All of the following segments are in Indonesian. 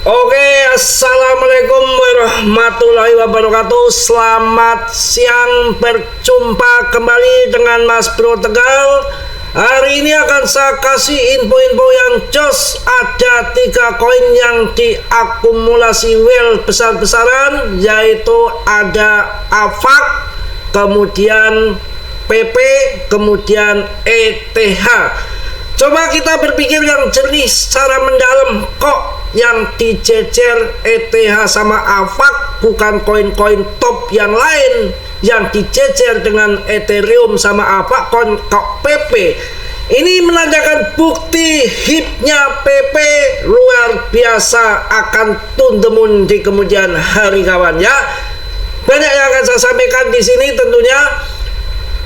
Oke, assalamualaikum warahmatullahi wabarakatuh. Selamat siang, berjumpa kembali dengan Mas Bro Tegal. Hari ini akan saya kasih info-info yang jos. Ada 3 koin yang diakumulasi whale besar-besaran, yaitu ada AVAX, kemudian PP, kemudian ETH. Coba kita berpikir yang jernih secara mendalam, kok yang dijejer ETH sama AVAX bukan koin-koin top yang lain yang dijejer dengan Ethereum sama AVAX kok PP. Ini menandakan bukti hipnya PP luar biasa akan tundemun di kemudian hari, kawan ya. Banyak yang akan saya sampaikan di sini tentunya.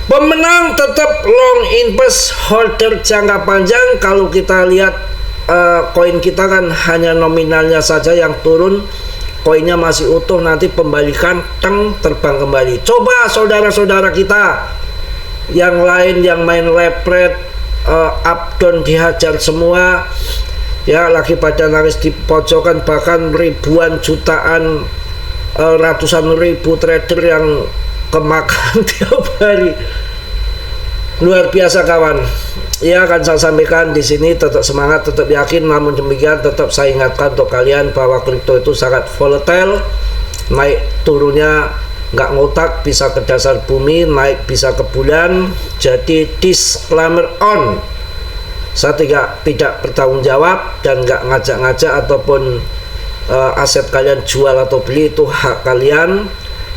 Pemenang tetap long invest holder jangka panjang. Kalau kita lihat koin kita kan hanya nominalnya saja yang turun, koinnya masih utuh, nanti pembalikan terbang kembali. Coba saudara-saudara kita yang lain yang main lepret, up down dihajar semua ya, lagi pada nangis di pojokan, bahkan ribuan jutaan, ratusan ribu trader yang kemakan tiap hari. Luar biasa, kawan. Ya, akan saya sampaikan di sini, tetap semangat, tetap yakin. Namun demikian tetap saya ingatkan untuk kalian bahwa kripto itu sangat volatile. Naik turunnya nggak ngotak, bisa ke dasar bumi, naik bisa ke bulan. Jadi disclaimer on, saya tidak bertanggung jawab dan nggak ngajak-ngajak ataupun aset kalian jual atau beli, itu hak kalian.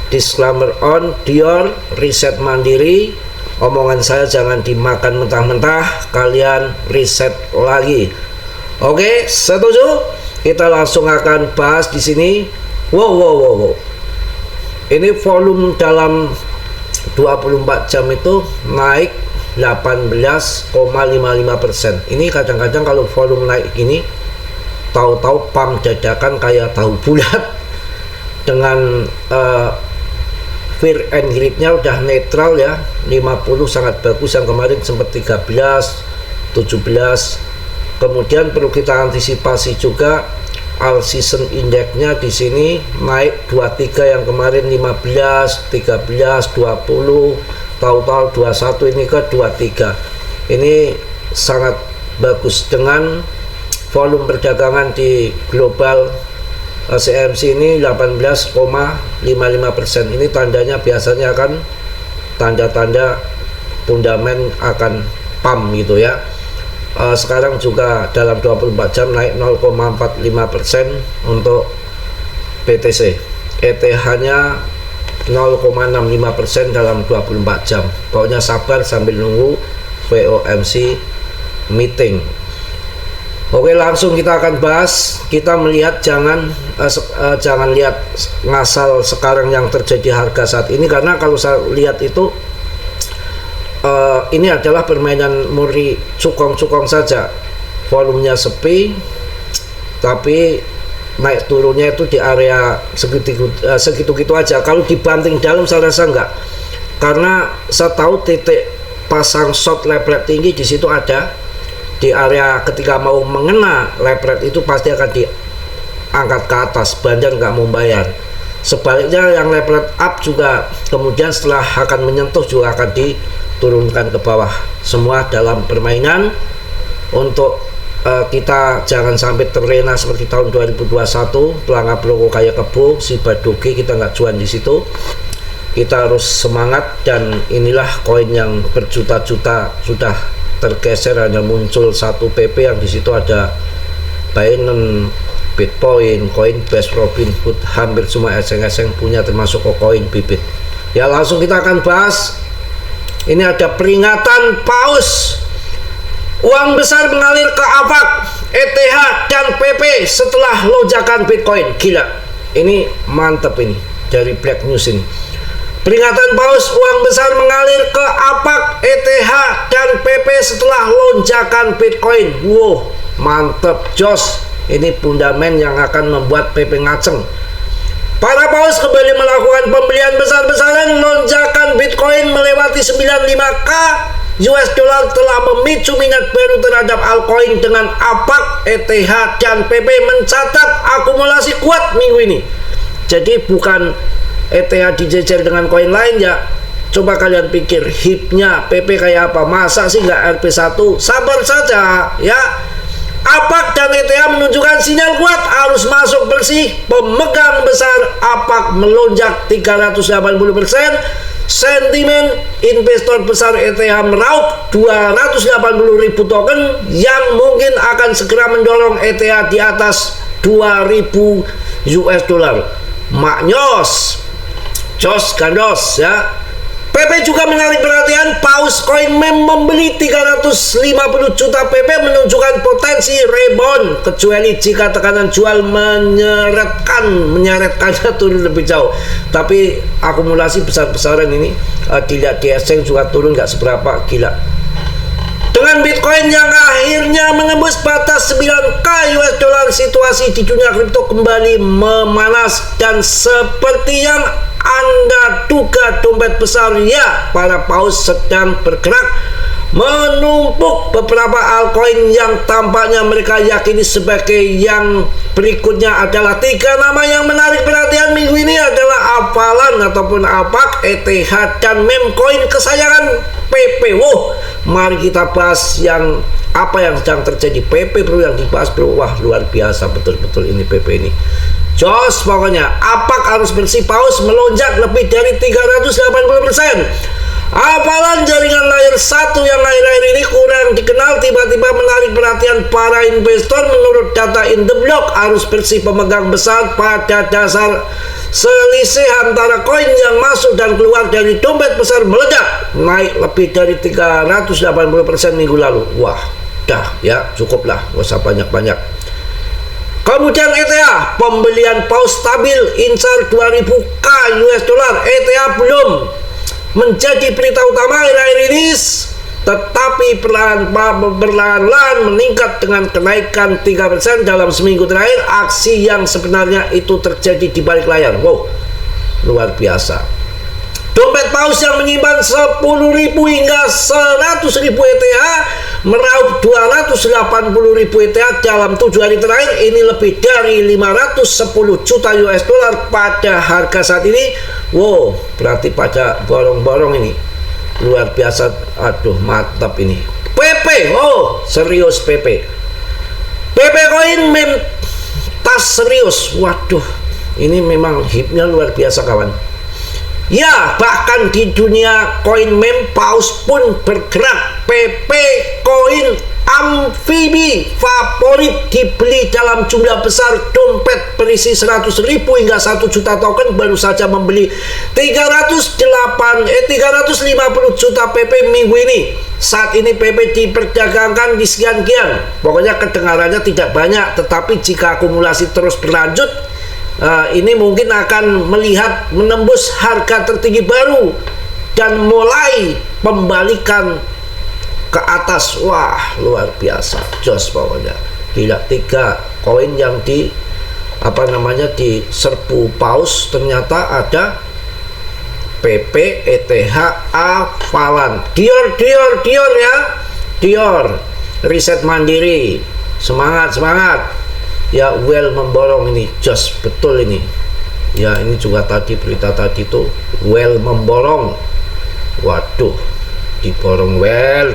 Disclaimer on, Dior, riset mandiri. Omongan saya jangan dimakan mentah-mentah, kalian riset lagi. Oke, setuju? Kita langsung akan bahas di sini. Wow. Ini volume dalam 24 jam itu naik 18,55%. Ini kadang-kadang kalau volume naik gini, tahu-tahu pump dadakan kayak tahu bulat. Dengan fear and greed-nya udah netral ya, 50 sangat bagus, yang kemarin sempat 13, 17. Kemudian perlu kita antisipasi juga all season index-nya di sini naik 23, yang kemarin 15, 13, 20, tahu-tahu 21, ini ke 23. Ini sangat bagus. Dengan volume perdagangan di global CMC ini 18,55%. Ini tandanya biasanya akan tanda-tanda fundamen akan pump gitu ya. Sekarang juga dalam 24 jam naik 0,45% untuk BTC. ETH-nya 0,65% dalam 24 jam. Pokoknya sabar sambil nunggu FOMC meeting. Oke, langsung kita akan bahas. Kita melihat jangan lihat ngasal sekarang yang terjadi harga saat ini, karena kalau saya lihat itu ini adalah permainan murni cukong-cukong saja. Volumenya sepi, tapi naik turunnya itu di area segitu-gitu aja. Kalau dibanting dalam saya rasa enggak, karena saya tahu titik pasang short level tinggi di situ ada. Di area ketika mau mengena lepret itu pasti akan diangkat ke atas, bandar nggak mau bayar. Sebaliknya yang lepret up juga kemudian setelah akan menyentuh juga akan diturunkan ke bawah. Semua dalam permainan untuk kita jangan sampai terlena seperti tahun 2021, pelangap pelongo kayak kebo, si badoge, kita nggak cuan di situ. Kita harus semangat, dan inilah koin yang berjuta-juta sudah tergeser, hanya muncul satu PP yang di situ ada Binance, Bitcoin, Coinbase, Robinhood, hampir semua eseng-eseng punya, termasuk koin Bibit. Ya, langsung kita akan bahas. Ini ada peringatan paus. Uang besar mengalir ke AVAX, ETH dan PP setelah lonjakan Bitcoin. Gila, ini mantap ini dari Black News ini. Peringatan paus, uang besar mengalir ke AVAX, ETH dan PP setelah lonjakan Bitcoin. Wow, mantep jos. Ini fundamen yang akan membuat PP ngaceng. Para paus kembali melakukan pembelian besar-besaran. Lonjakan Bitcoin melewati 95k US dollar telah memicu minat baru terhadap altcoin dengan AVAX, ETH dan PP mencatat akumulasi kuat minggu ini. Jadi bukan ETH dijejer dengan koin lain ya. Coba kalian pikir HIP-nya PP kayak apa? Masa sih nggak RP1? Sabar saja ya. APAC dan ETH menunjukkan sinyal kuat, arus masuk bersih, pemegang besar APAC melonjak 380%, sentimen investor besar ETH meraup 280.000 token yang mungkin akan segera mendorong ETH di atas 2.000 US dollar. Maknyos, jos gandos ya. PP juga menarik perhatian, Paus Coin Meme membeli 350 juta PP menunjukkan potensi rebound, kecuali jika tekanan jual menyeretkannya turun lebih jauh. Tapi akumulasi besar-besaran ini dilihat di exchange juga turun nggak seberapa, gila. Dengan Bitcoin yang akhirnya menembus batas 9k US dollar, situasi di dunia kripto kembali memanas dan seperti yang Anda duga dompet besar ya, para paus sedang bergerak menumpuk beberapa altcoin yang tampaknya mereka yakini sebagai yang berikutnya adalah 3 nama yang menarik perhatian minggu ini adalah Avalan ataupun APAC, ETH dan meme coin kesayangan PP. Wow, mari kita bahas apa yang sedang terjadi. PP bro yang dibahas bro, wah luar biasa betul-betul ini PP ini. Jos pokoknya, APAC harus bersih paus melonjak lebih dari 380%. Avalan jaringan layer 1 yang akhir-akhir ini kurang dikenal tiba-tiba menarik perhatian para investor. Menurut data In The Block, arus bersih pemegang besar pada dasar selisih antara koin yang masuk dan keluar dari dompet besar meledak, naik lebih dari 380% minggu lalu. Wah, dah ya, cukuplah, gak usah banyak-banyak. Kemudian ETH, pembelian paus stabil incar 2000k US dollar. ETH belum menjadi berita utama akhir-akhir ini, tetapi perlahan-lahan meningkat dengan kenaikan 3% dalam seminggu terakhir. Aksi yang sebenarnya itu terjadi di balik layar. Wow, luar biasa. Dompet paus yang menyimpan 10.000 hingga 100.000 ETH meraup 280.000 ETH dalam 7 hari terakhir. Ini lebih dari 510 juta US dollar pada harga saat ini. Wow, berarti pada borong-borong ini luar biasa. Aduh, mantap ini. PP, oh serius PP. PP Coin Meme tas serius. Waduh, ini memang hipnya luar biasa kawan. Ya, bahkan di dunia koin meme paus pun bergerak. PP koin amfibi favorit dibeli dalam jumlah besar. Dompet berisi 100.000 hingga 1 juta token baru saja membeli 350 juta PP minggu ini. Saat ini PP diperdagangkan di sekian-kian. Pokoknya kedengarannya tidak banyak, tetapi jika akumulasi terus berlanjut, ini mungkin akan melihat menembus harga tertinggi baru dan mulai pembalikan ke atas. Wah, luar biasa, jos pokoknya. Gila, 3 koin yang di serbu paus ternyata ada PP, ETH, Avalan, Dior ya, Dior, riset mandiri, semangat. Ya, well memborong ini, jos betul ini. Ya, ini juga tadi berita tadi tuh well memborong. Waduh, diborong well.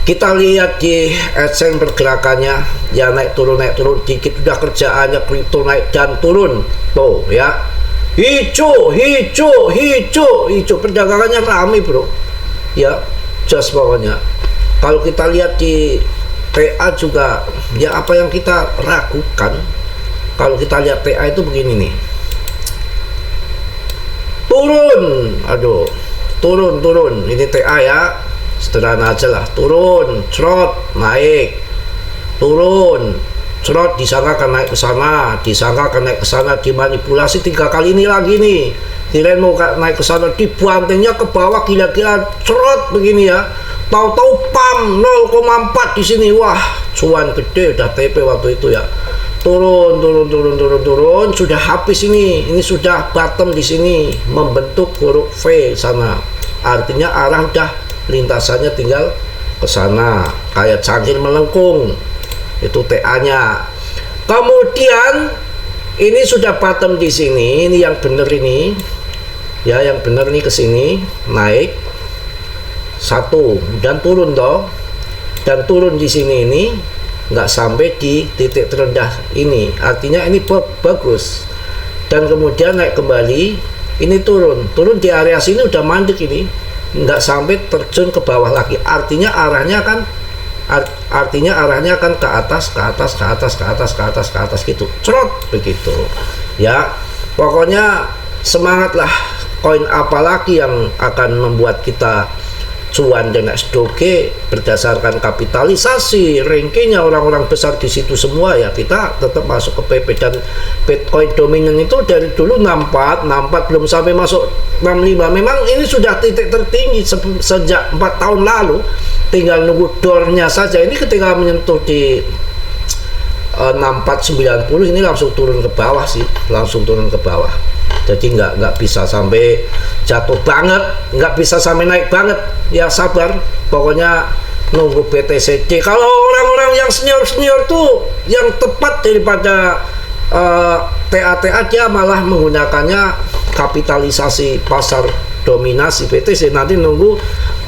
Kita lihat di exchange pergerakannya, ya naik turun dikit udah kerjaannya kripto naik dan turun. Tuh ya. Hijau, perdagangannya ramai bro. Ya, jos pokoknya. Kalau kita lihat di TA juga, ya apa yang kita ragukan, kalau kita lihat TA itu begini nih, turun, ini TA ya, sederhana aja lah, turun, cerot, naik, turun, cerot, disangka akan naik ke sana, dimanipulasi 3 kali ini lagi nih, kirain mau naik ke sana, dibantingnya ke bawah, gila-gila, cerot begini ya. Tahu-tahu pam 0,4 di sini. Wah, cuan gede udah TP waktu itu ya. Turun, sudah habis ini. Ini sudah bottom di sini, membentuk huruf V sana. Artinya arah udah lintasannya tinggal ke sana, kayak cangkir melengkung. Itu TA-nya. Kemudian ini sudah bottom di sini, ini yang benar ini. Ya, yang benar nih ke sini naik satu dan turun toh. Dan turun di sini ini nggak sampai di titik terendah ini. Artinya ini bagus. Dan kemudian naik kembali, ini turun di area sini udah mandek ini. Nggak sampai terjun ke bawah lagi. Artinya arahnya kan ke atas gitu, cerot begitu ya. Pokoknya semangatlah. Koin apalagi yang akan membuat kita cuan dan SDOG berdasarkan kapitalisasi, rankingnya orang-orang besar di situ semua ya, kita tetap masuk ke PP. Dan Bitcoin dominan itu dari dulu 64 belum sampai masuk 65. Memang ini sudah titik tertinggi sejak 4 tahun lalu, tinggal nunggu doornya saja. Ini ketika menyentuh di 6490 ini langsung turun ke bawah sih, langsung turun ke bawah. Jadi nggak bisa sampai jatuh banget, nggak bisa sampai naik banget ya, sabar. Pokoknya nunggu BTCD. Kalau orang-orang yang senior tuh yang tepat daripada TA dia malah menggunakannya kapitalisasi pasar dominasi BTC, nanti nunggu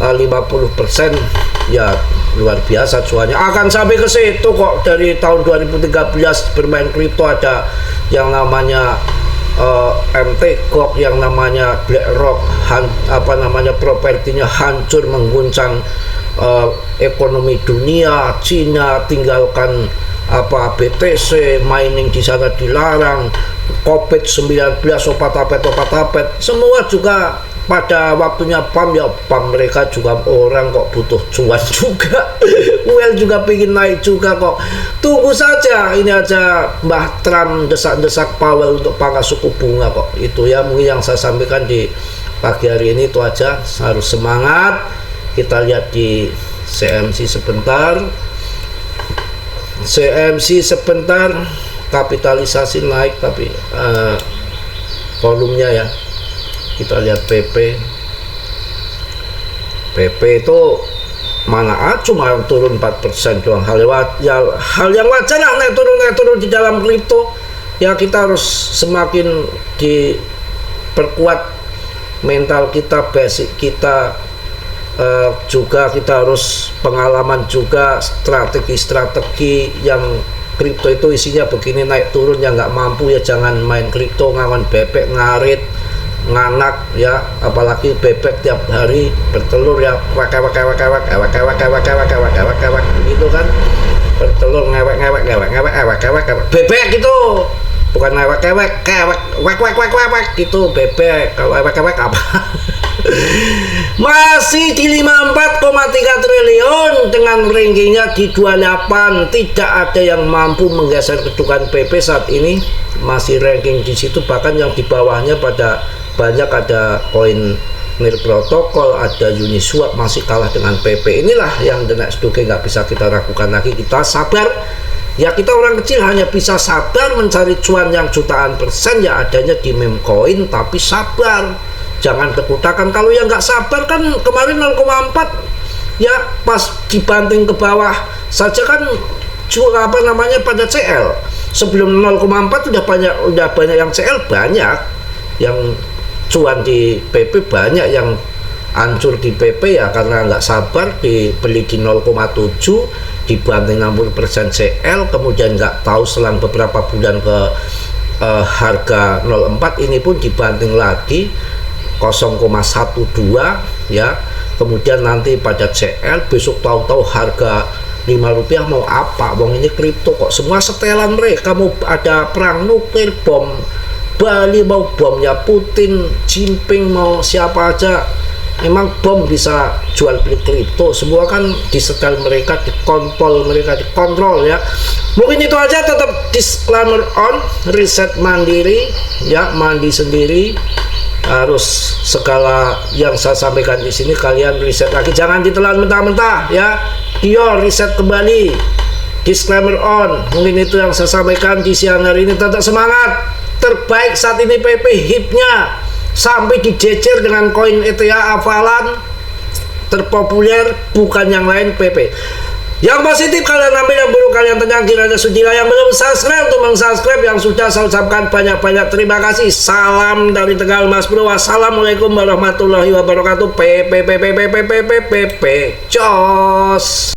50% ya, luar biasa cuannya. Akan sampai ke situ kok. Dari tahun 2013 bermain kripto ada yang namanya MT-Corp, yang namanya BlackRock, propertinya hancur, mengguncang ekonomi dunia. Cina tinggalkan BTC, mining di sana dilarang, COVID-19, opat-apet, semua juga pada waktunya pam mereka juga orang kok butuh cuan juga. Well juga pingin naik juga kok. Tunggu saja, ini aja Mbah Trump desak-desak Powell untuk pangkas suku bunga kok. Itu ya mungkin yang saya sampaikan di pagi hari ini, itu aja. Harus semangat. Kita lihat di CMC sebentar. Kapitalisasi naik tapi volumenya ya. Kita lihat PP itu mana cuma turun 4% doang. Hal yang wajar lah, naik turun di dalam kripto ya. Kita harus semakin diperkuat mental kita, basic kita, juga kita harus pengalaman juga, strategi yang kripto itu isinya begini, naik turun. yang nggak mampu ya jangan main kripto, ngawan bebek, ngarit, nganak ya, apalagi bebek tiap hari bertelur ya, gitu kan, bertelur ngewek bebek gitu, bukan ngewek gitu, bebek. Kalau ewek apa? Masih di 54,3 triliun dengan rankingnya di 28. Tidak ada yang mampu menggeser kedudukan PP saat ini, masih ranking di situ. Bahkan yang di bawahnya banyak ada koin Mir Protokol, ada Uniswap masih kalah dengan PP. Inilah yang The Next Doge nggak bisa kita ragukan lagi. Kita sabar ya, kita orang kecil hanya bisa sabar mencari cuan yang jutaan persen ya, adanya di meme coin. Tapi sabar, jangan berkutakan. Kalau yang nggak sabar kan kemarin 0,4 ya, pas dibanting ke bawah saja kan pada CL. Sebelum 0,4 udah banyak yang CL, banyak yang cuan di PP, banyak yang hancur di PP ya karena nggak sabar, dibeli di 0,7 dibanting 60% CL, kemudian nggak tahu selang beberapa bulan ke harga 0,4 ini pun dibanting lagi 0,12 ya, kemudian nanti pada CL, besok tahu-tahu harga Rp5 mau apa? Wong ini kripto kok, semua setelan mereka. Mau ada perang nuklir, bom Bali, mau bomnya Putin, Jinping, mau siapa aja, emang bom bisa jual beli kripto. Semua kan disetel mereka, dikontrol ya. Mungkin itu aja. Tetap disclaimer on, riset mandiri ya, mandi sendiri. Harus segala yang saya sampaikan di sini kalian riset lagi, jangan ditelan mentah-mentah ya. Dior riset kembali, disclaimer on. Mungkin itu yang saya sampaikan di siang hari ini. Tetap semangat. Terbaik saat ini PP, hipnya sampai dijejer dengan koin ETH Avalan terpopuler, bukan yang lain PP. Yang positif kalian ambil, yang buruk kalian tenang, kiranya sucilah. Yang belum subscribe untuk mensubscribe, yang sudah saya ucapkan banyak-banyak terima kasih. Salam dari Tegal Mas Bro. Wassalamualaikum warahmatullahi wabarakatuh. Cos.